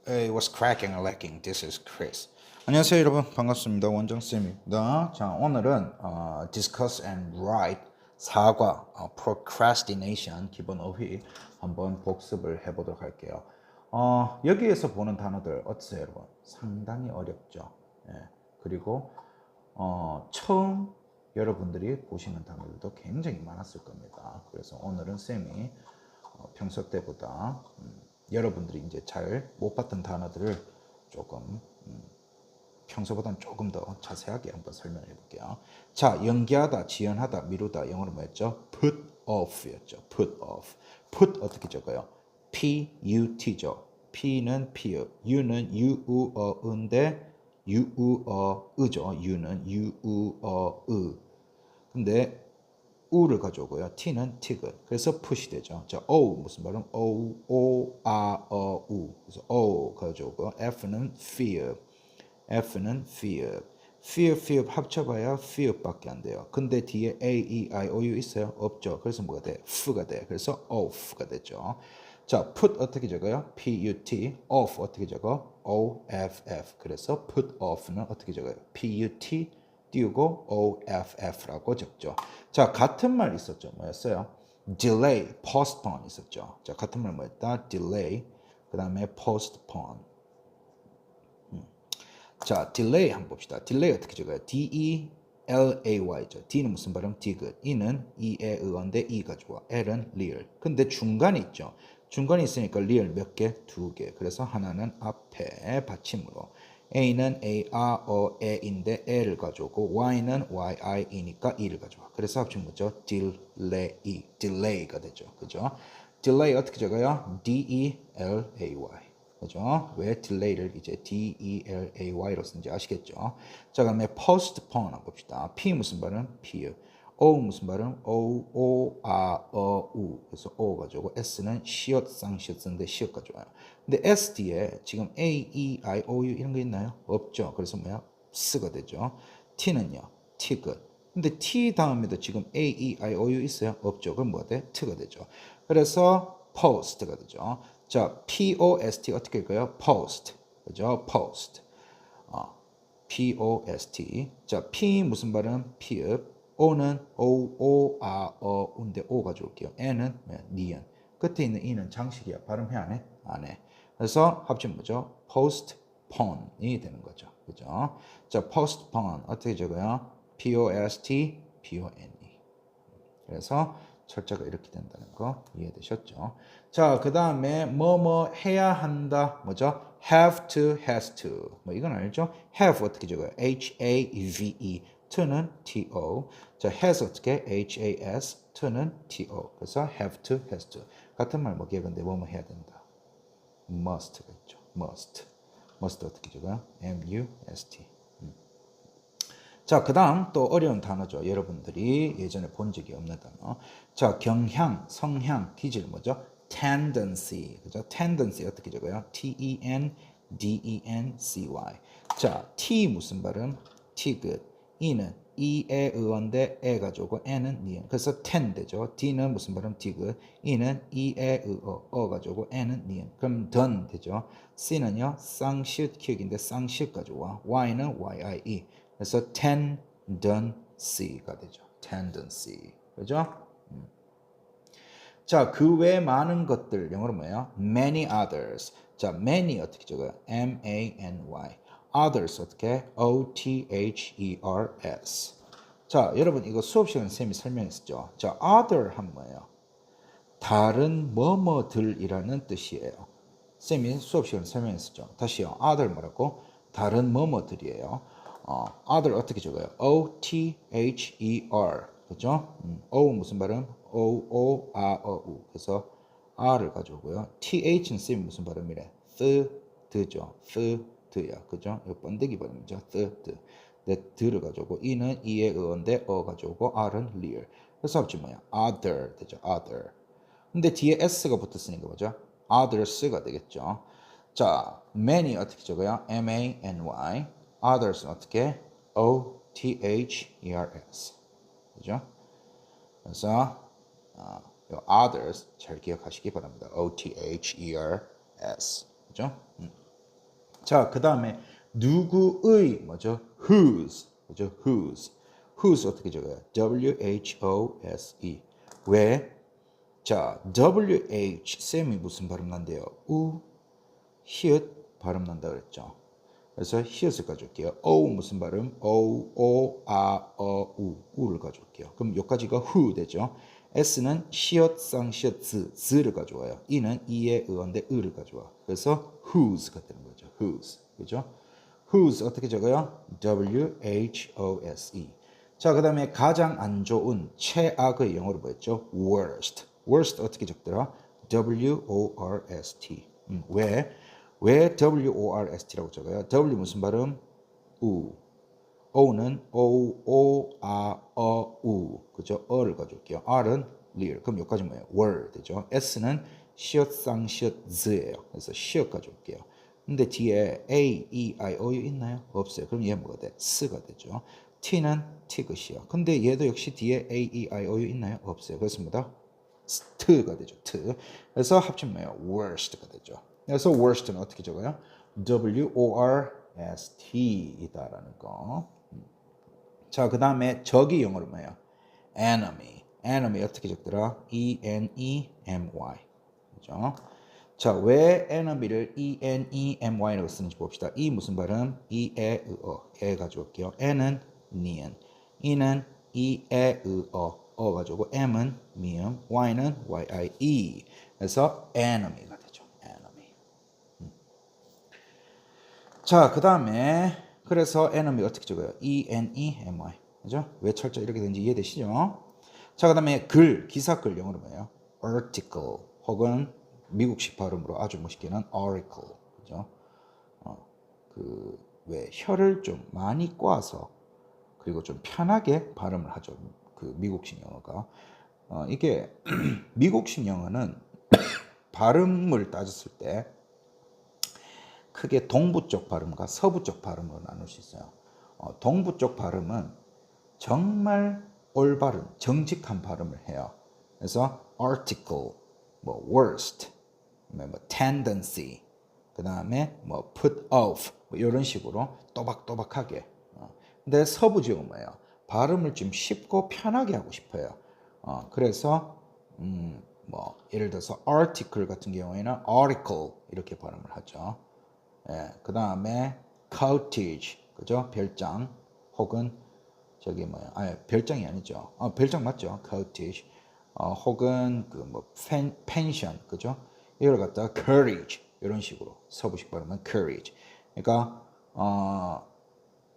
Hey, what's cracking or lacking? This is Chris. 안녕하세요, 여러분. 반갑습니다. 원정쌤입니다. 자, 오늘은 discuss and write 사과, procrastination 기본 어휘 한번 복습을 해보도록 할게요. 여기에서 보는 단어들 어떠세요, 여러분? 상당히 어렵죠. 예. 그리고 처음 여러분들이 보시는 단어들도 굉장히 많았을 겁니다. 그래서 오늘은 쌤이 평소 때보다 여러분들이 이제 잘 못 봤던 단어들을 조금 평소보다는 조금 더 자세하게 한번 설명해 볼게요. 자, 연기하다, 지연하다, 미루다 영어로 뭐였죠? put off였죠. put off. put 어떻게 적어요? P-U-T죠. P는 피읍, U는 유우어인데 유우어으죠. U는 유우어으. 근데 우를 가져오고요. T는 티귿. 그래서 푸시 되죠. 자, O 무슨 발음? O, A, U. 그래서 O 가져오고요. F는 fear. F는 fear. fear 합쳐봐야 fear밖에 안 돼요. 근데 뒤에 A, E, I, O, U 있어요? 없죠. 그래서 뭐가 돼? F가 돼. 그래서 off가 되죠. 자, put 어떻게 적어요? P-U-T. off 어떻게 적어? O-F-F. 그래서 put off는 어떻게 적어요? P-U-T 띄우고 OFF라고 적죠. 자, 같은 말 있었죠. 뭐였어요? delay, postpone 있었죠. 자, 같은 말 뭐였다? delay, 그 다음에 postpone. 자, delay 한번 봅시다. delay 어떻게 적어요? D-E-L-A-Y죠. D는 무슨 발음? 디귿. E는 E의 의어인데 E가 좋아. L은 real. 근데 중간이 있죠. 중간이 있으니까 real 몇 개? 두 개. 그래서 하나는 앞에 받침으로. A는 A, R, O, E인데 L을 가져오고 Y는 Y-I-이니까 E를 가져와. 그래서 합치면 뭐죠? delay가 되죠. 그죠? delay 어떻게 적어요? D-E-L-A-Y. 그죠? 왜 delay를 이제 D-E-L-A-Y로 쓴지 아시겠죠? 자, 그다음에 postpone 한번 봅시다. P 무슨 발음? P. O 무슨 발음? O, O, A, U. 그래서 O 가지고 S는 시옷, 쌍시옷 쓰는데 시옷 가져와요. 근데 S 뒤에 지금 A, E, I, O, U 이런 거 있나요? 없죠. 그래서 뭐야? S가 되죠. T는요? 티귿. 근데 T 다음에도 지금 A, E, I, O, U 있어요? 없죠. 그럼 뭐가 돼? T가 되죠. 그래서 post가 되죠. 자, P-O-S-T 어떻게 읽어요? post. 그죠? post. P-O-S-T. 자, P 무슨 발음? 피읍. O는 O-O-A-어인데 O 가져올게요. N은 니은. 끝에 있는 E는 장식이야. 발음해 안 해? 안 해. 그래서 합치면 뭐죠? postpone이 되는 거죠. 그죠? 자, postpone 어떻게 적어요? P-O-S-T, P-O-N-E. 그래서 철자가 이렇게 된다는 거 이해되셨죠? 자, 그 다음에 뭐뭐 해야 한다. 뭐죠? have to, has to. 뭐 이건 알죠? have 어떻게 적어요? H-A-V-E. to는 T-O. 자, has 어떻게? H-A-S. to는 T-O. 그래서 have to, has to. 같은 말 뭐게 근데 뭐뭐 해야 된다. must가 있죠. must. must 어떻게 적어요? M-U-S-T. 자, 그 다음 또 어려운 단어죠. 여러분들이 예전에 본 적이 없는 단어. 자, 경향, 성향, 기질 뭐죠? tendency. 그죠? tendency 어떻게 적어요? T-E-N-D-E-N-C-Y. 자, T 무슨 발음? 티귿. E는 E의 의어인데 에 가지고 N은 니은. 그래서 ten 되죠. D는 무슨 발음? 디귿. E는 E의 의어, 어 가지고 N은 니은. 그럼 done 되죠. C는요, 쌍시읒 키읔인데 쌍시읒 가지고 Y는 Y-I-E. 그래서 tendency가 되죠. tendency. 그죠? 자, 그 외 많은 것들 영어로 뭐예요? many others. 자, many 어떻게 적어요? M-A-N-Y. others 어떻게? O-T-H-E-R-S. 자, 여러분 이거 수업 시간에 쌤이 설명했었죠. 자, other 한 뭐예요? 다른 뭐뭐들이라는 뜻이에요. 쌤이 수업 시간에 설명했었죠. 다시요. other 뭐라고? 다른 뭐뭐들이에요. other 어떻게 적어요? O-T-H-E-R. 그죠? O 무슨 발음? O-O-A-O-U. 그래서 R을 가져오고요. TH는 쌤이 무슨 발음이래? 드죠. 드야. 그죠? 이거 번데기 발음이죠. 드. 네, 드를 가져오고 E는 E의 의어인데 어 가져오고 R은 real. 그래서 합치 뭐야? other 되죠. other. 근데 뒤에 s가 붙었으니까 뭐죠? others가 되겠죠. 자, many 어떻게 적어요? M-A-N-Y. others는 어떻게? O-T-H-E-R-S. 그죠? 그래서 요 others 잘 기억하시기 바랍니다. O-T-H-E-R-S. 그죠? 자, 그 다음에 누구의 뭐죠? whose, 그죠? whose 어떻게 적어요? W-H-O-S-E. 왜? 자, W-H 쌤이 무슨 발음 난대요? 히읗 발음 난다 그랬죠. 그래서 히읗을 가져올게요. O 무슨 발음? O, O, A, 우를 가져올게요. 그럼 여기까지가 who 되죠. S는 시옷, 쌍시옷, z를 가져와요. E는 이의 의어인데 의를 가져와. 그래서 whose가 되는 거죠. whose. 그죠? whose 어떻게 적어요? W-H-O-S-E. 자, 그 다음에 가장 안 좋은, 최악의 영어로 뭐였죠? worst. worst 어떻게 적더라? W-O-R-S-T. 왜 W-O-R-S-T라고 적어요? W 무슨 발음? 우. O는 O, O, A, U. 그죠? 어를 가져올게요. R은 real. 그럼 여기까지 뭐예요? were 되죠? S는 시옷, 쌍시옷, z예요. 그래서 시옷 가져올게요. 근데 뒤에 A, E, I, O, U 있나요? 없어요. 그럼 얘 뭐가 돼? 스가 되죠. T는 티귿이요. 근데 얘도 역시 뒤에 A, E, I, O, U 있나요? 없어요. 그래서 뭐다? 트가 되죠. 트. 그래서 합치면 뭐예요? worst가 되죠. 그래서 worst는 어떻게 적어요? W-O-R-S-T이다라는 거. 자, 그 다음에 적이 영어로 뭐예요? enemy. enemy 어떻게 적더라? E-N-E-M-Y. 그죠? 자, 왜 enemy를 E-N-E-M-Y라고 쓰는지 봅시다. 이 무슨 발음? E-에, 의어. 에 가져올게요. N은 니은. E는 E-에, 의어. 어 가지고 M은 미음, Y는 Y-I-E. 그래서 enemy가 되죠. enemy. 자, 그 다음에 그래서 enemy 어떻게 적어요? E-N-E-M-Y. 그죠? 왜 철자 이렇게 되는지 이해되시죠? 자, 그 다음에 글, 기사글 영어로 뭐예요? article 혹은 미국식 발음으로 아주 멋있게는 article. 그죠? 왜 혀를 좀 많이 꽈서 그리고 좀 편하게 발음을 하죠. 그 미국식 영어가. 이게 미국식 영어는 발음을 따졌을 때 크게 동부 쪽 발음과 서부 쪽 발음으로 나눌 수 있어요. 동부 쪽 발음은 정말 올바른 정직한 발음을 해요. 그래서 article, 뭐 worst, 뭐 tendency, 그 다음에 뭐 put off 뭐 이런 식으로 또박또박하게. 근데 서부 지역은 뭐예요? 발음을 좀 쉽고 편하게 하고 싶어요. 그래서 뭐 예를 들어서 article 같은 경우에는 article 이렇게 발음을 하죠. 예, 그 다음에 cottage, 그죠? 별장 혹은 저기 뭐야? 별장이 아니죠. 별장 맞죠? cottage. 혹은 그 뭐 pension, 그죠? 이걸 갖다가 courage 이런 식으로 서부식 발음은 courage. 그러니까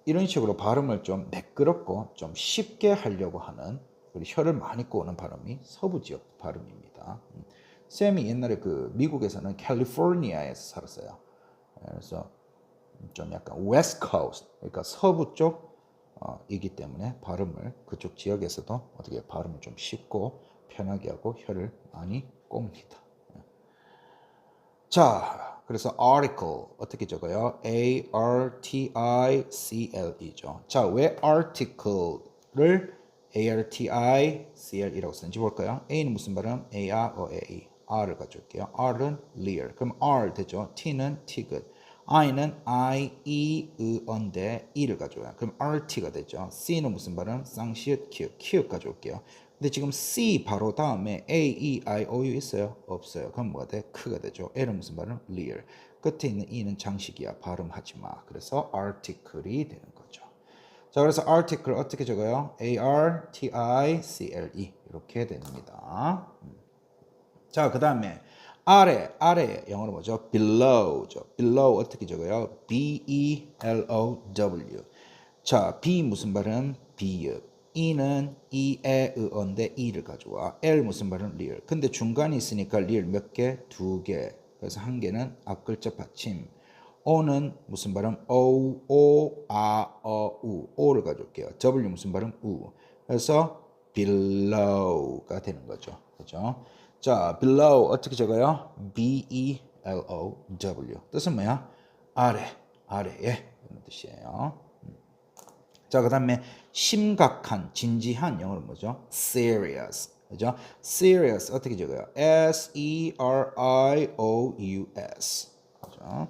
이런 식으로 발음을 좀 매끄럽고 좀 쉽게 하려고 하는 우리 혀를 많이 꼬는 발음이 서부 지역 발음입니다. 쌤이 옛날에 그 미국에서는 캘리포니아에서 살았어요. 그래서 좀 약간 웨스트 코스트, 그러니까 서부 쪽이기 때문에 발음을 그쪽 지역에서도 어떻게 발음을 좀 쉽고 편하게 하고 혀를 많이 꼽니다. 자, 그래서 article 어떻게 적어요? A-R-T-I-C-Le죠. 자, 왜 article를 A-R-T-I-C-L이라고 쓰는지 볼까요? A는 무슨 발음? A-R, O-A-E. R을 가져올게요. R은 real. 그럼 R 되죠? T는 티귿. I는 I-E, 의어인데 E를 가져와요. 그럼 RT가 되죠. C는 무슨 발음? 쌍시읒, 키읔. 키읔 가져올게요. 근데 지금 C 바로 다음에 A, E, I, O, U 있어요? 없어요. 그럼 뭐가 돼? 크가 되죠. L은 무슨 발음? real. 끝에 있는 E는 장식이야. 발음하지 마. 그래서 article이 되는 거죠. 자, 그래서 article 어떻게 적어요? A-R-T-I-C-L-E 이렇게 됩니다. 자, 그 다음에 아래 영어로 뭐죠? below죠. below 어떻게 적어요? B-E-L-O-W. 자, B 무슨 발음? 비읍. E는 E의 의어인데 E를 가져와. L 무슨 발음? real. 근데 중간에 있으니까 real 몇 개? 두 개. 그래서 한 개는 앞글자 받침. O는 무슨 발음? O, O, A, U. O를 가져올게요. W 무슨 발음? U. 그래서 below가 되는 거죠. 그죠? 자, below 어떻게 적어요? B-E-L-O-W. 뜻은 뭐야? 아래에 이런 뜻이에요. 자, 그 다음에 심각한, 진지한 영어로 뭐죠? serious. 그죠? serious 어떻게 적어요? S-E-R-I-O-U-S. 그죠?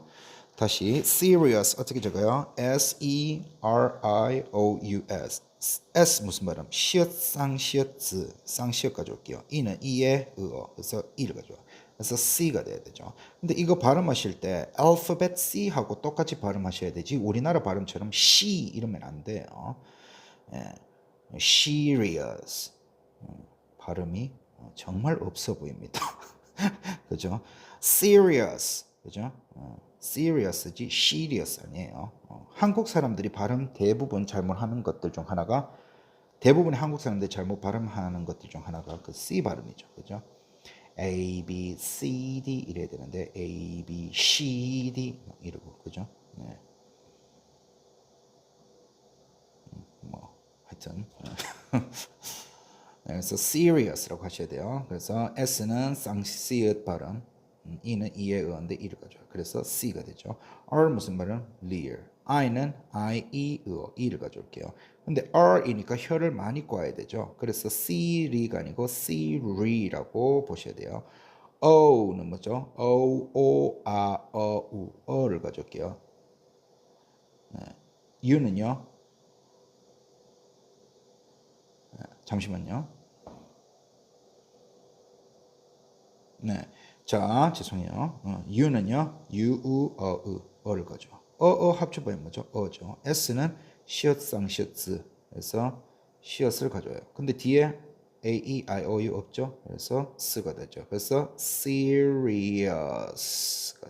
다시 serious 어떻게 적어요? S-E-R-I-O-U-S. S 무슨 발음? 시읒 쌍시읒 즈 쌍시읒 가져올게요. 이는 이에 의어 그래서 이를 가져와. 그래서 C가 돼야 되죠. 근데 이거 발음하실 때 알파벳 C하고 똑같이 발음하셔야 되지 우리나라 발음처럼 C 이러면 안 돼요. 예. serious 발음이 정말 없어 보입니다. 그죠? serious 그죠? serious지 serious 아니에요. 한국 사람들이 발음 대부분 잘못하는 것들 중 하나가 대부분의 한국 사람들이 잘못 발음하는 것들 중 하나가 그 C 발음이죠. 그죠? A, B, C, D 이래야 되는데 A, B, C, D 이러고 그죠? 네. 뭐 하여튼 그래서 serious라고 하셔야 돼요. 그래서 S는 쌍시읒 발음, E는 이의 의어인데 이를 가져요. 그래서 C가 되죠. R 무슨 발음? real. I는 I, E, 의어, E를 가져올게요. 근데 R이니까 혀를 많이 꽈야 되죠. 그래서 C리가 아니고 C리라고 보셔야 돼요. O는 뭐죠? O, O, A, U, 어를 가져올게요. 네. U는요? 잠시만요. 네. 자, 죄송해요. U는요, U, U, 어를 가죠. 합쳐보면 뭐죠? 어죠. S는 시읒, 쌍시읒, 즈. 그래서 시읒을 가져요. 근데 뒤에 A, E, I, O, U 없죠? 그래서 스가 되죠. 그래서 serious가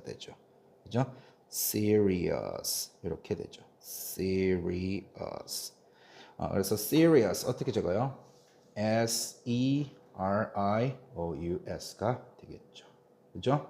되죠. 그죠? serious. 이렇게 되죠. serious. 그래서 serious 어떻게 적어요? S-E-R-I-O-U-S가 되겠죠. 그죠?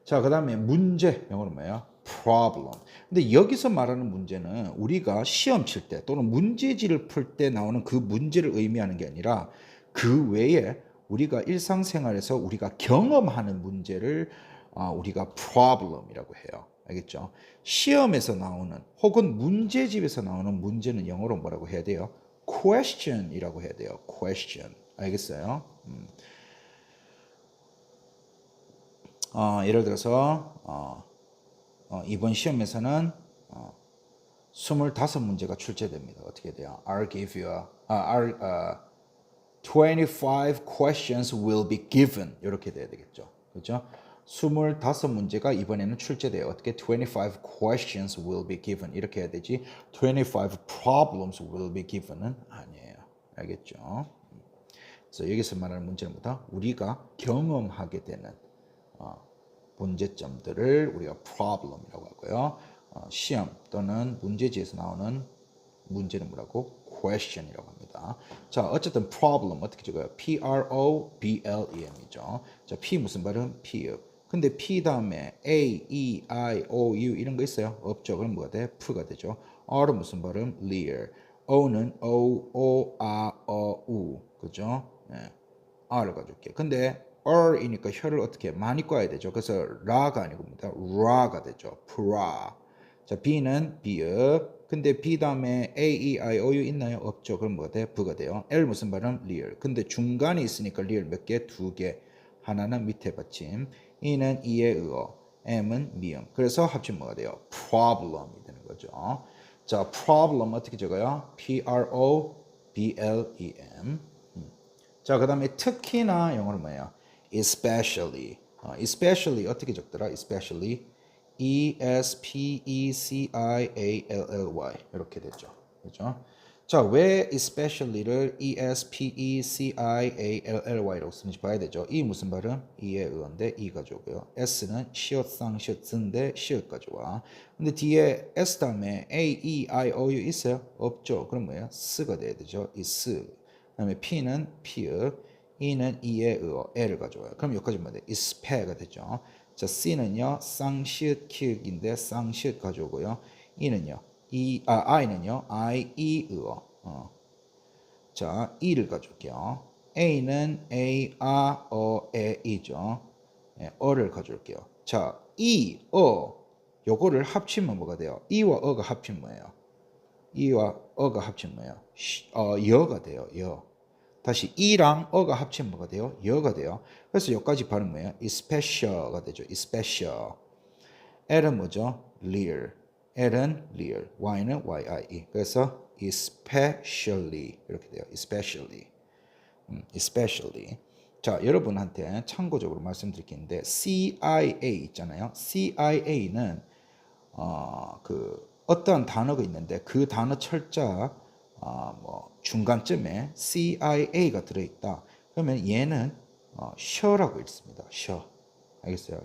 자, 그 다음에 문제, 영어로 뭐예요? problem. 근데 여기서 말하는 문제는 우리가 시험 칠 때 또는 문제지를 풀 때 나오는 그 문제를 의미하는 게 아니라 그 외에 우리가 일상생활에서 우리가 경험하는 문제를 우리가 problem이라고 해요. 알겠죠? 시험에서 나오는 혹은 문제집에서 나오는 문제는 영어로 뭐라고 해야 돼요? question이라고 해야 돼요. question. 알겠어요? 예를 들어서 이번 시험에서는 25문제가 출제됩니다. 어떻게 돼요? I'll give you a 25 questions will be given 이렇게 돼야 되겠죠. 그렇죠? 25문제가 이번에는 출제돼요. 어떻게 25 questions will be given 이렇게 해야 되지 25 problems will be given은 아니에요. 알겠죠? 그래서 여기서 말하는 문제는 뭐다? 우리가 경험하게 되는 문제점들을 우리가 problem이라고 하고요. 시험 또는 문제지에서 나오는 문제는 뭐라고? question이라고 합니다. 자, 어쨌든 problem 어떻게 적어요? P-R-O-B-L-E-M이죠. 자, P 무슨 발음? P. 근데 P 다음에 A, E, I, O, U 이런 거 있어요? 없죠. 그럼 뭐가 돼? P가 되죠. R은 무슨 발음? real. O는 O, O, A, O, U. 그죠? 네. R을 가져올게요. 근데 R이니까 혀를 어떻게 많이 꽈야 되죠. 그래서 라가 아니고 뭐다? 라가 되죠. 프라. 자, B는 비읍. 근데 B 다음에 A, E, I, O, U 있나요? 없죠. 그럼 뭐가 돼? V가 돼요. L 무슨 발음? real. 근데 중간에 있으니까 real 몇 개? 두 개. 하나는 밑에 받침. E는 이의 의어. M은 미음. 그래서 합치면 뭐가 돼요? problem이 되는 거죠. 자, problem 어떻게 적어요? P-R-O-B-L-E-M. 자, 그 다음에 특히나 영어로 뭐예요? especially. especially 어떻게 적더라? especially E-S-P-E-C-I-A-L-L-Y 이렇게 되죠. 그죠? 자, 왜 especially를 E-S-P-E-C-I-A-L-L-Y라고 쓰는지 봐야 되죠. 이 무슨 발음? 이의 의어인데 이 가져오고요. S는 시옷상 시옷인데 시옷 가져와. 근데 뒤에 S 다음에 A, E, I, O, U 있어요? 없죠. 그럼 뭐예요? 스가 돼야 되죠. is. 그다음에 P는 피읍, E는 이의 의어, L을 가져와요. 그럼 여기까지 뭐야 돼? is패가 되죠. 자, C는요, 쌍시읒 키읔인데 쌍시읒 가져오고요. I는요, I는요, I, E 의어. 자, E를 가져올게요. A는 A, A, E죠. 네, 어를 가져올게요. 자, E, 요거를 합치면 뭐가 돼요? E와 어가 합치면 뭐예요? 이와 어가 합치면 뭐예요? 여가 돼요. 여. 다시 이랑 어가 합치면 뭐가 돼요? 여가 돼요. 그래서 여기까지 발음 뭐예요? especial가 되죠. especial. L은 뭐죠? real, L은 real, Y는 YIE. 그래서 especially 이렇게 돼요. especially. 자, 여러분한테 참고적으로 말씀드릴 게 있는데 CIA 있잖아요. CIA는 어떤 단어가 있는데 그 단어 철자 뭐 중간쯤에 CIA가 들어있다. 그러면 얘는 show라고 읽습니다. show. 알겠어요?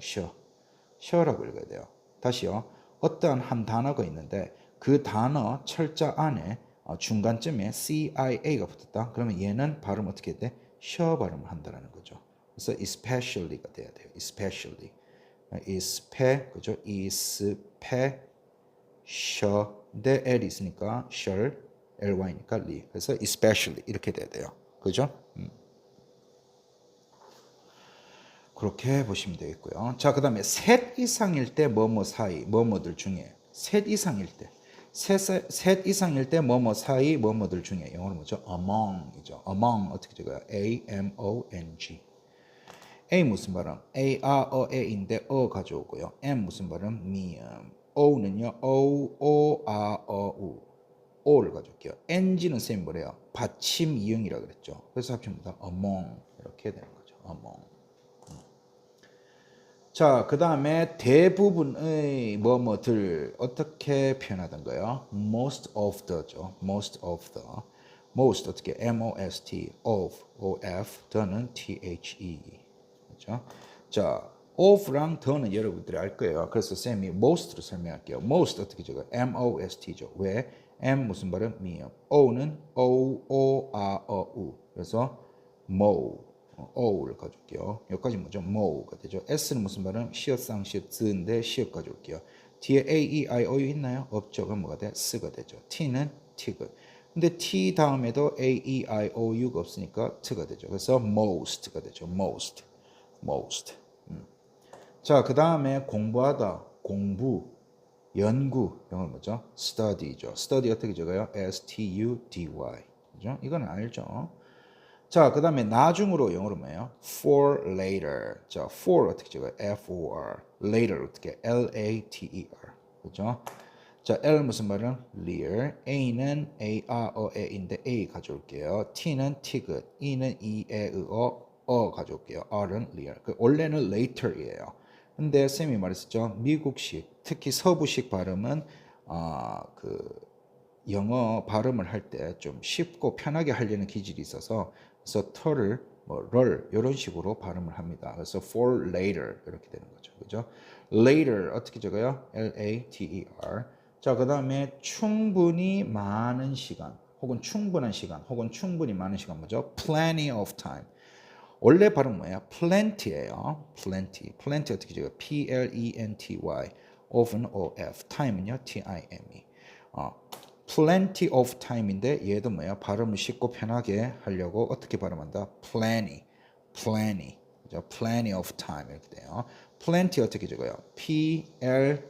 show라고 읽어야 돼요. 다시요. 어떠한 한 단어가 있는데 그 단어 철자 안에 중간쯤에 CIA가 붙었다. 그러면 얘는 발음 어떻게 돼? show 발음을 한다는 거죠. 그래서 especially가 돼야 돼요. especially. 그죠? 근데 L이 있으니까 shall, ly니까 리. 그래서 especially 이렇게 돼야 돼요. 그죠? 그렇게 보시면 되겠고요. 자, 그 다음에 셋 이상일 때 뭐뭐 사이, 뭐뭐들 중에 셋 이상일 때 셋 이상일 때 뭐뭐 사이, 뭐뭐들 중에 영어로 뭐죠? among이죠. among 어떻게 적어요? A-M-O-N-G. A 무슨 발음? A, A, E인데 가져오고요. M 무슨 발음? 미음. O는요. O, A, U. O를 가져올게요. NG는 쌤이 뭐래요? 받침 이응이라고 그랬죠. 그래서 합치면 among 이렇게 되는 거죠. among. 자, 그 다음에 대부분의 뭐뭐들 어떻게 표현하던가요? most of the죠. most of the. most 어떻게? most, of, the는 the. 그렇죠? 자, of랑 the는 여러분들이 알 거예요. 그래서 쌤이 most로 설명할게요. most 어떻게 적어요? most죠. 왜? m 무슨 발음? 미음. o는 o. 그래서 o를 가져올게요. 여기까지 뭐죠? mo가 되죠. s는 무슨 발음? 시읒상 시읒인데 시읒 가져올게요. 뒤에 a, e, i, o, u 있나요? 없죠. 그럼 뭐가 돼? s가 되죠. t는 티그. 근데 t 다음에도 a, e, i, o, u가 없으니까 t가 되죠. 그래서 most가 되죠. most. 자, 그 다음에 공부하다, 공부, 연구, 영어로 뭐죠? study죠. study 어떻게 적어요? S-T-U-D-Y. 그죠? 이거는 알죠? 자, 그 다음에 나중으로 영어로 뭐예요? for later. 자, for 어떻게 적어요? F-O-R. later 어떻게? L-A-T-E-R. 그죠? 자, L 무슨 말은? real. A는 A, A, E인데 A 가져올게요. T는 티귿. E는 E, E, 가져올게요. R은 real. 원래는 later이에요. 근데 쌤이 말했었죠. 미국식, 특히 서부식 발음은 영어 발음을 할 때 좀 쉽고 편하게 하려는 기질이 있어서 그래서 터를 럴 이런 식으로 발음을 합니다. 그래서 for later 이렇게 되는 거죠. 그죠? later 어떻게 적어요? L-A-T-E-R. 자, 그다음에 충분히 많은 시간 혹은 충분한 시간 혹은 충분히 많은 시간 뭐죠? plenty of time. 원래 발음 뭐예요? plenty예요. plenty 어떻게 적어요? P-L-E-N-T-Y. of은 O-F. time은요? T-I-M-E. plenty of time인데 얘도 뭐야? 발음을 쉽고 편하게 하려고 어떻게 발음한다? plenty. 그죠? plenty of time 이렇게 돼요. plenty 어떻게 적어요? P-L-E-N-T-Y죠.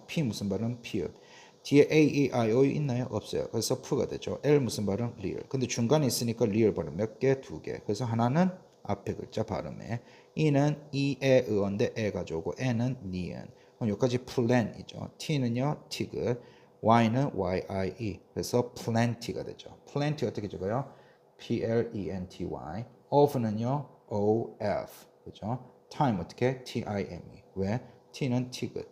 P 무슨 발음? 피읍. 뒤에 A, E, I, O 있나요? 없어요. 그래서 P가 되죠. L 무슨 발음? real. 근데 중간에 있으니까 real 발음 몇 개? 두 개. 그래서 하나는 앞에 글자 발음에 E는 E, 에, 의어인데 에 가져오고 N은 니은. 그럼 여기까지 plan이죠. T는요, 티그. Y는 Y-I-E. 그래서 plenty가 되죠. plenty 어떻게 적어요? P-L-E-N-T-Y. of는요, O-F. 그죠? time 어떻게? T-I-M-E. 왜? T는 티그.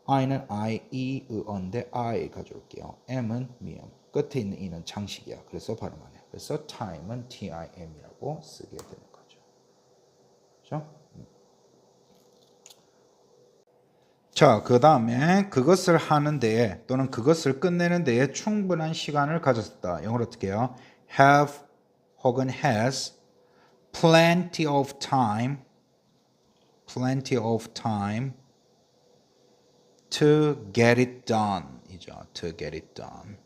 I는 I-E, 의어인데 I 가져올게요. M은 미음. 끝에 있는 E는 장식이야. 그래서 발음 안 해요. 그래서 time은 T-I-M이라고 쓰게 되는 거죠. 그렇죠? 자, 그 다음에 그것을 하는 데에 또는 그것을 끝내는 데에 충분한 시간을 가졌다. 영어로 어떻게 해요? have 혹은 has plenty of time to get it done 이죠. to get it done.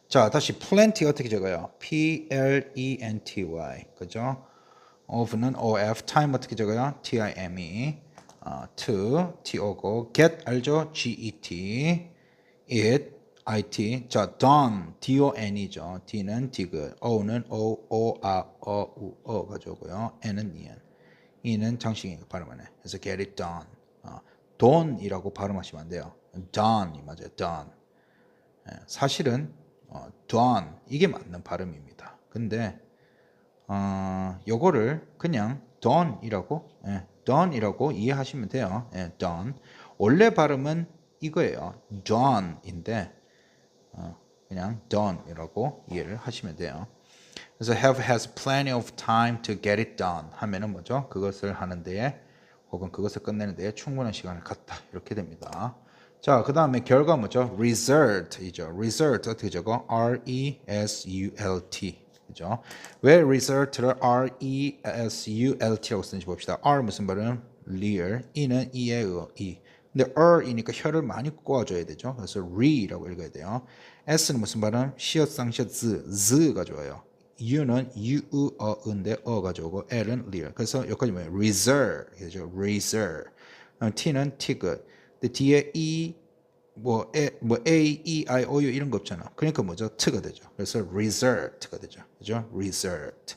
자, 다시 plenty 어떻게 적어요? P-L-E-N-T-Y. 그죠? of는 O-F, time 어떻게 적어요? T-I-M-E. to, T-O고, get 알죠? G-E-T, it, I-T. 자, done, D-O-N이죠. D는 디귿, O는 O, O, A, O, U, 가져오고요. N은 니은. e는 장식이니까 발음 안 해. 그래서 get it done. done이라고 발음하시면 안 돼요. done이 맞아요. done. 사실은 done 이게 맞는 발음입니다. 근데 요거를 그냥 done이라고 done이라고 이해하시면 돼요. done. 원래 발음은 이거예요. done인데 그냥 done이라고 이해를 하시면 돼요. 그래서 have has plenty of time to get it done 하면은 뭐죠? 그것을 하는 데에 혹은 그것을 끝내는 데에 충분한 시간을 갖다 이렇게 됩니다. 자, 그 다음에 결과 뭐죠? result이죠. result 어떻게 적어? R-E-S-U-L-T 그죠? 왜 result를 R-E-S-U-L-T라고 쓰는지 봅시다. R 무슨 발음? real, E는 E의 E. 근데 R이니까 혀를 많이 꼬아줘야 되죠. 그래서 re라고 읽어야 돼요. S는 무슨 발음? 시옷, 쌍시옷, z가 좋아요. U는 U, 어인데 가져오고 L은 real. 그래서 여기까지 뭐예요? reserve. 그죠? reserve. T는 ticket. 근데 뒤에 E A, E, I, O, U 이런 거 없잖아. 그러니까 뭐죠? t가 되죠. 그래서 result가 되죠. 그죠? result.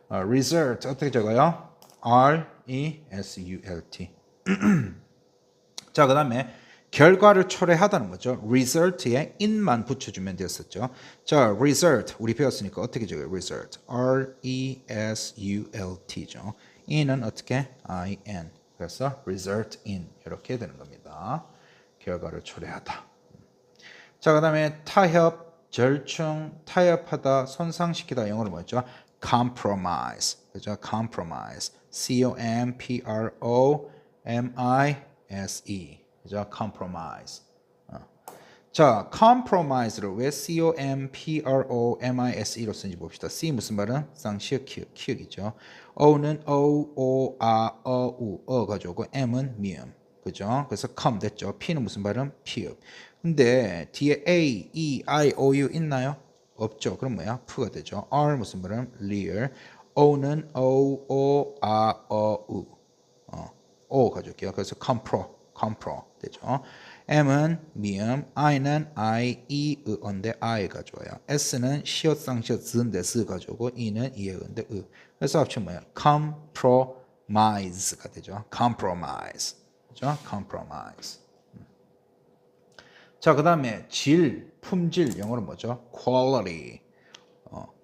result 어떻게 적어요? R-E-S-U-L-T. 자, 그 다음에 결과를 초래하다는 거죠. result에 in만 붙여주면 되었었죠. 자, result 우리 배웠으니까 어떻게 적어요? result R-E-S-U-L-T죠. in은 어떻게? I-N. 그래서 result in 이렇게 되는 겁니다. 결과를 초래하다. 자, 그 다음에 타협, 절충, 타협하다, 손상시키다 영어로 뭐였죠? compromise. 그죠? compromise. C-O-M-P-R-O-M-I-S-E. 그죠? compromise. 자, compromise를 왜 C-O-M-P-R-O-M-I-S-E로 쓰는지 봅시다. C 무슨 말은? 쌍시역, 키읔이죠. O는 O, O, A, U, 가져오고 M은 미음. 그죠? 그래서 come 됐죠. P는 무슨 발음? 피읍. 근데 뒤에 A, E, I, O, U 있나요? 없죠. 그럼 뭐야? P가 되죠. R 무슨 발음? real. O는 O, O, A, U. O 가져올게요. 그래서 compro 되죠. M은 미음, I는 I, E, 의인데 I 가져와요. S는 시옷, 쌍시옷, z인데 s 가져오고 E는 이의 의인데 의. 그래서 합치면 뭐예요? compromise가 되죠. compromise. 그죠? compromise. 자, 그 다음에 질, 품질, 영어로 뭐죠? quality.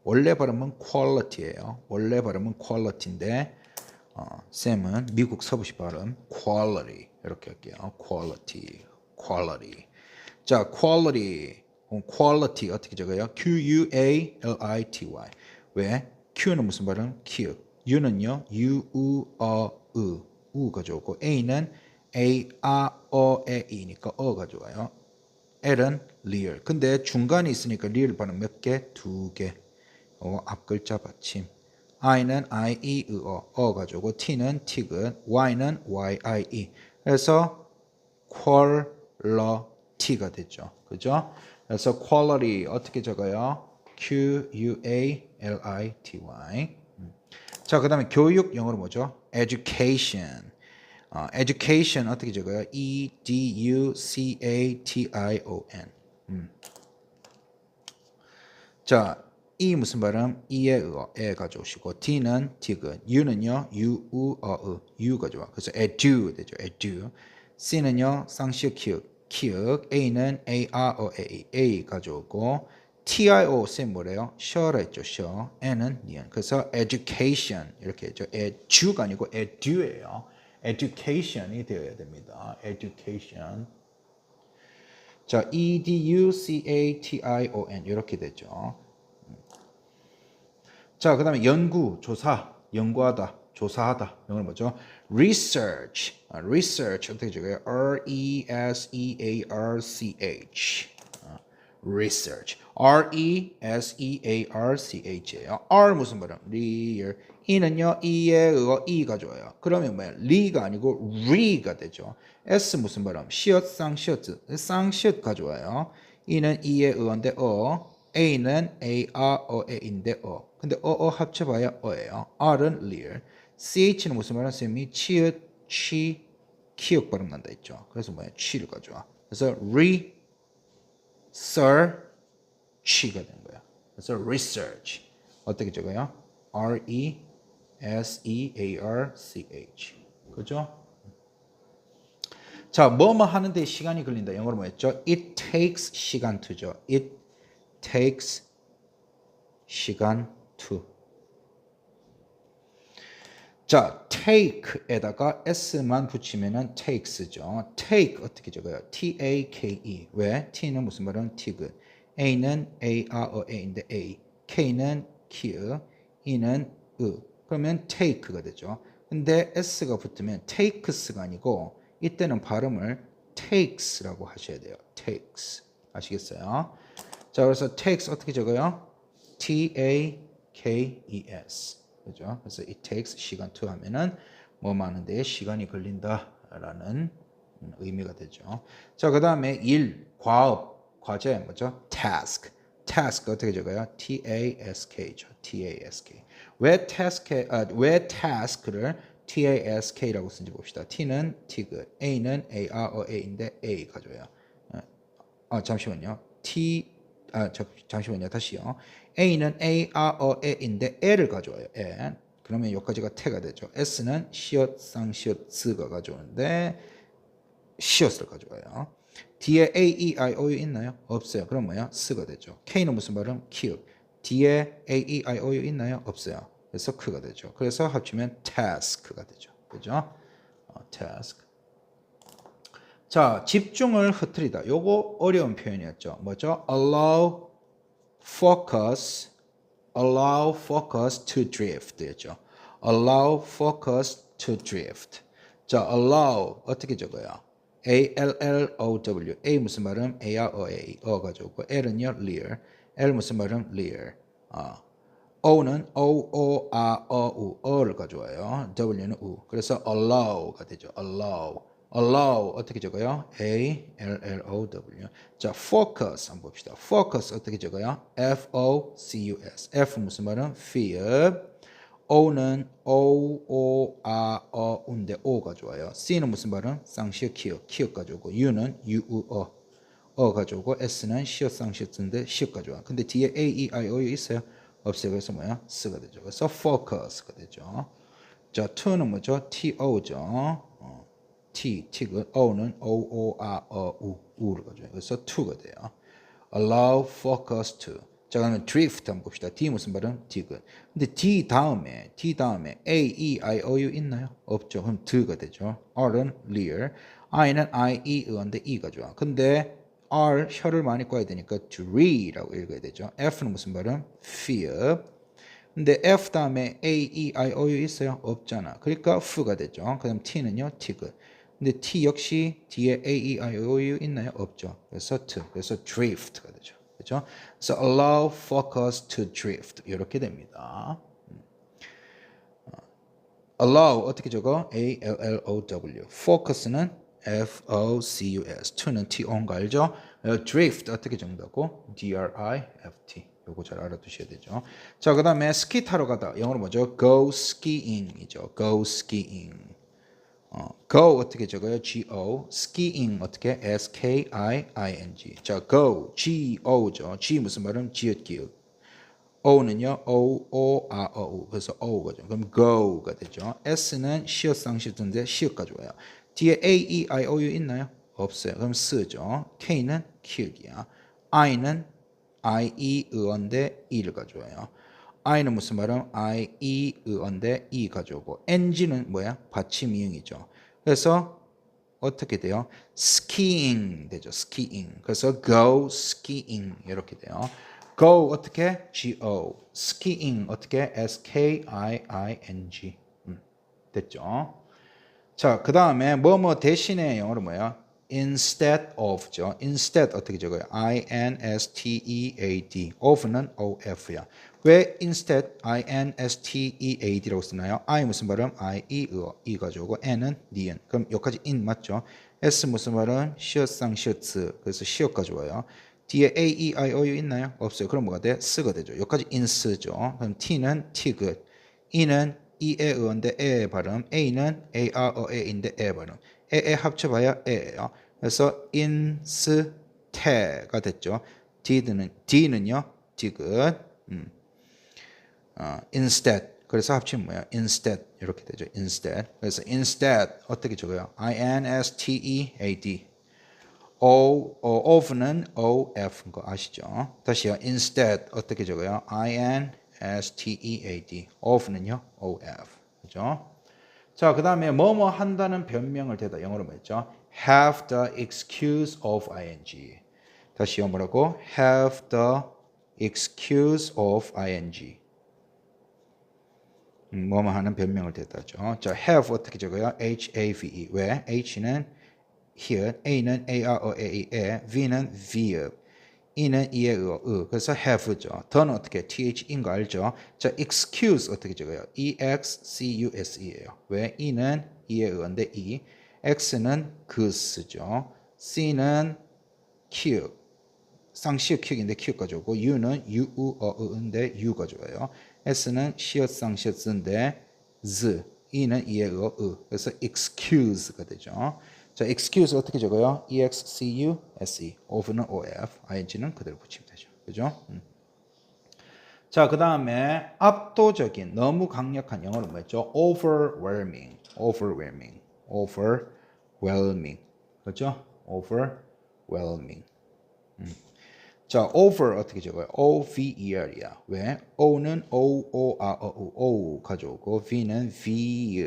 원래 발음은 quality예요. 원래 발음은 quality인데 쌤은 미국 서부시 발음 quality 이렇게 할게요. quality, quality. 자, quality, quality 어떻게 적어요? Q-U-A-L-I-T-Y. 왜? Q는 무슨 발음? Q. U는요, U, 가져오고 A는 A, A, E 이니까 가져와요. L은 real. 근데 중간에 있으니까 real 발음 몇 개? 두 개. 앞 글자 받침. I는 I, E, 가지고 T는 티귿, Y는 Y-I-E. 그래서 quality가 됐죠. 그죠? 그래서 quality 어떻게 적어요? Q-U-A-L-I-T-Y. 자, 그 다음에 교육 영어로 뭐죠? education. education 어떻게 적어요? E-D-U-C-A-T-I-O-N. 자, E 무슨 발음? E의 에 가져오시고 T는 티귿, U는요 U 가져와. 그래서 edu 되죠. edu. C는요 쌍시역 키읔, A는 A 가져오고 TIO 쌤 뭐래요? 쉬어라 했죠. 쉬어. N은 니은. 그래서 education 이렇게 했죠. edu가 아니고 edu예요. education이 되어야 됩니다. education. 자, education 이렇게 되죠. 자, 그 다음에 연구, 조사, 연구하다, 조사하다. 이건 뭐죠? research. research 어떻게 적어요? R-E-S-E-A-R-C-H. research. R-E-S-E-A-R-C-H예요. R 무슨 발음? real. E는요, E의 E가 좋아요. 그러면 뭐야? 리가 아니고 re가 되죠. S 무슨 발음? 시옷, 쌍시옷, 쌍시옷 가져와요. E는 E의 의인데 A는 A-R-O-A인데 근데 합쳐봐야 어예요. R은 real. CH는 무슨 말이야? 쌤이 치읓, 취, 키읔 발음 난다 했죠. 그래서 뭐야? 취를 가져와. 그래서 research가 된 거야. 그래서 research 어떻게 적어요? R-E-S-E-A-R-C-H. S-E-A-R-C-H. 그죠? 자, 뭐뭐 하는데 시간이 걸린다. 영어로 뭐였죠? It takes 시간 to죠. It takes 시간 to. 자, take에다가 s만 붙이면은 takes죠. take 어떻게 적어요? T-A-K-E. 왜? T는 무슨 말은 티그. A는 A-R-O-A인데 A. K는 키, E는 으. 그러면 take가 되죠. 근데 s가 붙으면 takes가 아니고 이때는 발음을 takes라고 하셔야 돼요. takes. 아시겠어요? 자, 그래서 takes 어떻게 적어요? T-A-K-E-S. 그죠? 그래서 it takes 시간 to 하면은 뭐 많은 데에 시간이 걸린다라는 의미가 되죠. 자, 그다음에 일, 과업, 과제 뭐죠? task. task 어떻게 적어요? T-A-S-K죠. T-A-S-K. 왜 task를 T-A-S-K라고 쓴지 봅시다. T는 티그, A는 A-R-O-A인데 A 가져요. 잠시만요. 잠시만요. 다시요. A는 A-R-O-A인데 L을 가져와요. L. 그러면 여기까지가 태가 되죠. S는 시옷, 쌍시옷, 스가 가져오는데 시옷을 가져와요. 뒤에 A, E, I, O, U 있나요? 없어요. 그럼 뭐야? 스가 되죠. K는 무슨 발음? 키읔. 뒤에 A, E, I, O, U 있나요? 없어요. 그래서 크가 되죠. 그래서 합치면 task가 되죠. 그죠? task. 자, 집중을 흐트리다. 요거 어려운 표현이었죠. 뭐죠? allow focus to drift였죠. allow focus to drift. 자, allow 어떻게 적어요? A-L-L-O-W. A 무슨 발음? A-R-O-A. 어 가지고 L은요, lear. L 무슨 발음? lear. O는 O-O-R-O-U. 어를 가져와요. W는 U. 그래서 allow가 되죠. allow 어떻게 적어요? A-L-L-O-W. 자, focus 한번 봅시다. focus 어떻게 적어요? F-O-C-U-S. F 무슨 말은? fear. O는 O-O-R-O-U인데 O가 좋아요. C는 무슨 발음? 쌍시읒 키읔. 키읔 가져오고 U는 U-U-O. 가져오고 S는 시읒 쌍시읒인데 시읒 가져와. 근데 뒤에 A-E-I-O-U 있어요? 없어요. 그래서 뭐야? S가 되죠. 그래서 focus가 되죠. 자, to는 뭐죠? T-O죠. 티그, O는 O-O-R-O-U, U를 가져요. 그래서 to가 돼요. allow focus to. 자, 그러면 drift 한번 봅시다. D 무슨 발음? 디귿. 근데 D 다음에 A, E, I, O, U 있나요? 없죠. 그럼 드가 되죠. R은 lear. I는 I, E, E인데 E가 좋아. 근데 R 혀를 많이 꺼야 되니까 dre라고 읽어야 되죠. F는 무슨 발음? fear. 근데 F 다음에 A, E, I, O, U 있어요? 없잖아. 그러니까 F가 되죠. 그다음 T는요, 티귿. 근데 T 역시 뒤에 A, E, I, O, U 있나요? 없죠. 그래서 to. 그래서 drift가 되죠. 그렇죠? 그래서 allow focus to drift 이렇게 됩니다. allow 어떻게 적어? A-L-L-O-W. focus는 F-O-C-U-S. to는 T-O인 거 알죠? drift 어떻게 적는다고? D-R-I-F-T. 요거 잘 알아두셔야 되죠. 자, 그 다음에 스키 타러 가다. 영어로 뭐죠? go skiing이죠. go skiing. go 어떻게 적어요? G-O. skiing 어떻게? S-K-I-I-N-G. 자, go. G-O죠. G 무슨 발음? 지읒기읒. O는요, O-O-R-O-U. 그래서 O가죠. 그럼 go가 되죠. S는 시읒 쌍시읒인데 시읒 가져와요. 뒤에 A-E-I-O-U 있나요? 없어요. 그럼 쓰죠. K는 키읔이야. I는 I-E-의어인데 E를 가져와요. I는 무슨 말은? I-E-의어인데 E 가져오고 NG는 뭐야? 받침이응이죠. 그래서 어떻게 돼요? skiing 되죠. skiing. 그래서 go skiing 이렇게 돼요. go 어떻게? G-O. skiing 어떻게? S-K-I-I-N-G. 됐죠? 자, 그 다음에 뭐뭐 대신에 영어로 뭐야? instead of죠. instead 어떻게 적어요? I-N-S-T-E-A-D. of는 O-F야. 왜 instead I-N-S-T-E-A-D라고 쓰나요? I 무슨 발음? I-E, E 가져오고 N은 니은. 그럼 여기까지 in 맞죠? S 무슨 발음? 시읒상 시읒스. 그래서 시읒 가져와요. 뒤에 A, E, I, O, U 있나요? 없어요. 그럼 뭐가 돼? 쓰가 되죠. 여기까지 in스죠. 그럼 T는 티귿. E는 E의 의어인데 에의 발음. A는 A-R-O-A인데 에 발음. 에에 합쳐봐야 에예요. 그래서 inste가 됐죠. D는요. 디귿. instead. 그래서 합치면 뭐야? instead 이렇게 되죠. instead. 그래서 instead 어떻게 적어요? instead. of는 of인 거 아시죠? 다시요. instead 어떻게 적어요? instead. of는요? of. 그죠? 자, 그 다음에 뭐뭐 한다는 변명을 대다. 영어로 뭐였죠? have the excuse of ing. 다시요. 뭐라고? have the excuse of ing. 뭐뭐 하는 변명을 대다죠. 자, have 어떻게 적어요? have. 왜? h는 here, a는 are에, v는 verb, e는 이에 그래서 have죠. 더는 어떻게 the인 거 알죠? 자, excuse 어떻게 적어요? excuse예요. 왜? e는 이에 의인데 e, x는 그스죠. c는 q, 쌍시읒 큐인데 큐 가져오고 u는 유우어인데 유 가져와요. s는 시읒 쌍시읒 쓴데 z, e는 이에 그래서 excuse가 되죠. 자, excuse 어떻게 적어요? excuse, of는 of, ing는 그대로 붙이면 되죠. 그죠? 자, 그 다음에 압도적인, 너무 강력한 영어로 뭐였죠? overwhelming, overwhelming, overwhelming. 그렇죠? overwhelming. 자, over 어떻게 적어요? over이야. 왜? o는 o 가져오고 v는 v,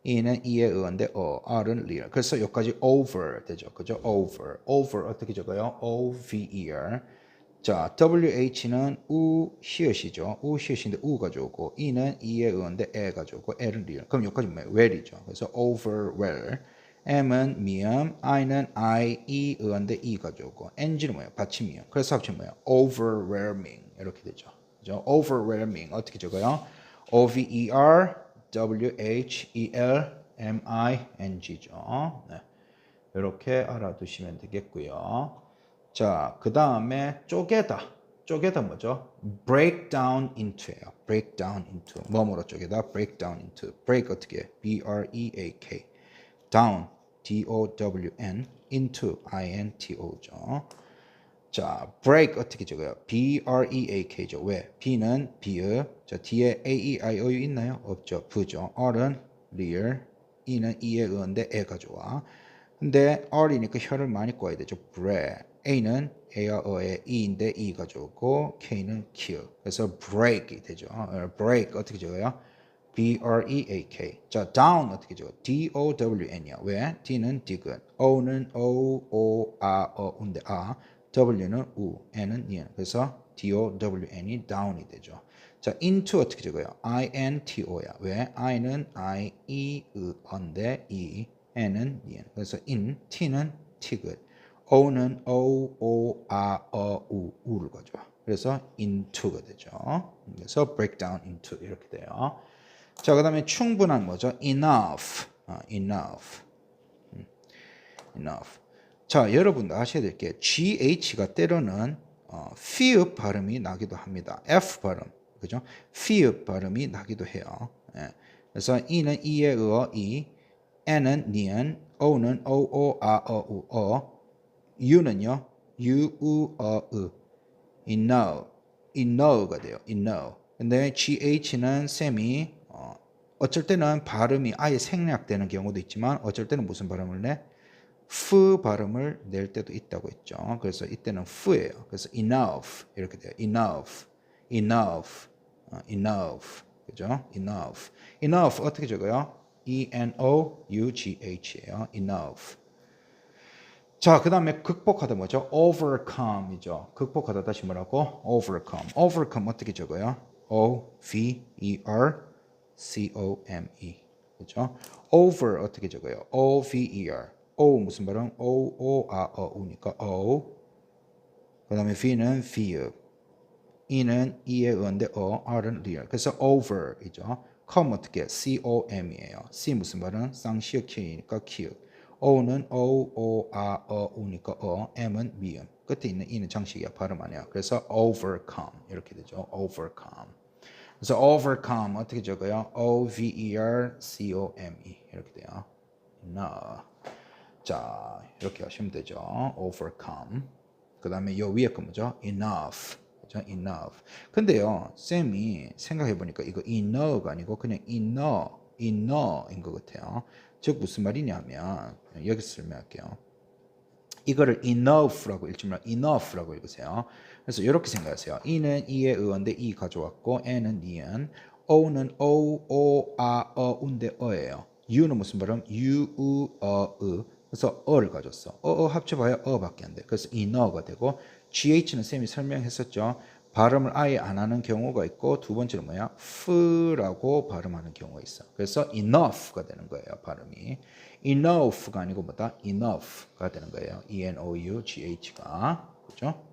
e는 이에 의한데 r은 real. 그래서 여기까지 over 되죠. 그죠? over 어떻게 적어요? over. 자, wh는 시읒이죠. 시읒인데 가져오고 e는 이에 의한데 가져오고 l은 real. 그럼 여기까지 뭐예요? well이죠. 그래서 overwell. m은 미음, i는 이 의한데 가져오고 ng는 뭐예요? 받침이요. 그래서 합치면 뭐예요? overwhelming 이렇게 되죠. 그죠? overwhelming 어떻게 적어요? overwhelming죠. 네. 이렇게 알아두시면 되겠고요. 자, 그 다음에 쪼개다. 쪼개다 뭐죠? break down into예요. break down into. 뭐뭐로 쪼개다? break down into. break 어떻게? break. down, down, into, into죠. 자, break 어떻게 적어요? break죠. 왜? b는 비읍. 자, 뒤에 a, e, i, o, u 있나요? 없죠. 부죠. r은 real, e는 e에 의한데 애가 좋아. 근데 r이니까 혀를 많이 꼬아야 되죠. break. a는 a와 어의 e인데 e가 좋고 k는 kill. 그래서 break이 되죠. break 어떻게 적어요? break. 자, down 어떻게 적어요? down이야. 왜? d는 디귿, o는 어인데 w는 우, n은 니은. 그래서 don이 down이 되죠. 자, into 어떻게 적어요? into야. 왜? i는 이의인데 n은 니은. 그래서 in, t는 티귿, o는 우를 가져와. 그래서 into가 되죠. 그래서 break down into 이렇게 돼요. 자, 그 다음에 충분한 뭐죠? enough. enough. 자, 여러분도 아셔야 될 게 GH가 때로는 피읍 발음이 나기도 합니다. F 발음. 그죠? 피읍 발음이 나기도 해요. 예. 그래서 E는 이에 이, N은 니은, O는 U는요, enough. 가 돼요. enough. 근데 GH는 쌤이 어쩔 때는 발음이 아예 생략되는 경우도 있지만 어쩔 때는 무슨 발음을 내? 프 발음을 낼 때도 있다고 했죠. 그래서 이때는 f예요. 그래서 enough 이렇게 돼요. enough. 그죠? enough 어떻게 적어요? enough,예요. enough. 자, 그 다음에 극복하다 뭐죠? overcome이죠. 극복하다 다시 뭐라고? overcome 어떻게 적어요? overcome. 그죠? over 어떻게 적어요? over. 무슨 발음? 우니까 그 다음에 v는 v, e는 e에 의한데 r은 real. 그래서 over이죠. come 어떻게? com이에요. c 무슨 발음? 쌍시읒 키니까 q. o는 우니까 m은 미음. 끝에 있는 e는 장식이야. 발음 아니야. 그래서 overcome 이렇게 되죠. overcome. 그래서 overcome 어떻게 적어요? overcome 이렇게 돼요. 자, 이렇게 하시면 되죠. overcome. 그 다음에 요 위에 거 뭐죠? enough. 자, enough. 근데요, 쌤이 생각해보니까 이거 inner가 아니고 그냥 inner인 것 같아요. 즉 무슨 말이냐면 여기서 설명할게요. 이거를 enough라고 읽지 말고 enough라고 읽으세요. 그래서 이렇게 생각하세요. e는 이의 의어인데 이 가져왔고 n은 니은, o는 o, un데 어예요. u는 무슨 발음? u, 으. 그래서 어를 가졌어. 합쳐봐야 어밖에 안 돼. 그래서 enough가 되고 GH는 쌤이 설명했었죠. 발음을 아예 안 하는 경우가 있고 두 번째는 뭐야? f라고 발음하는 경우가 있어. 그래서 enough가 되는 거예요. 발음이. enough가 아니고 뭐다? enough가 되는 거예요. E-N-O-U-G-H가. 그죠?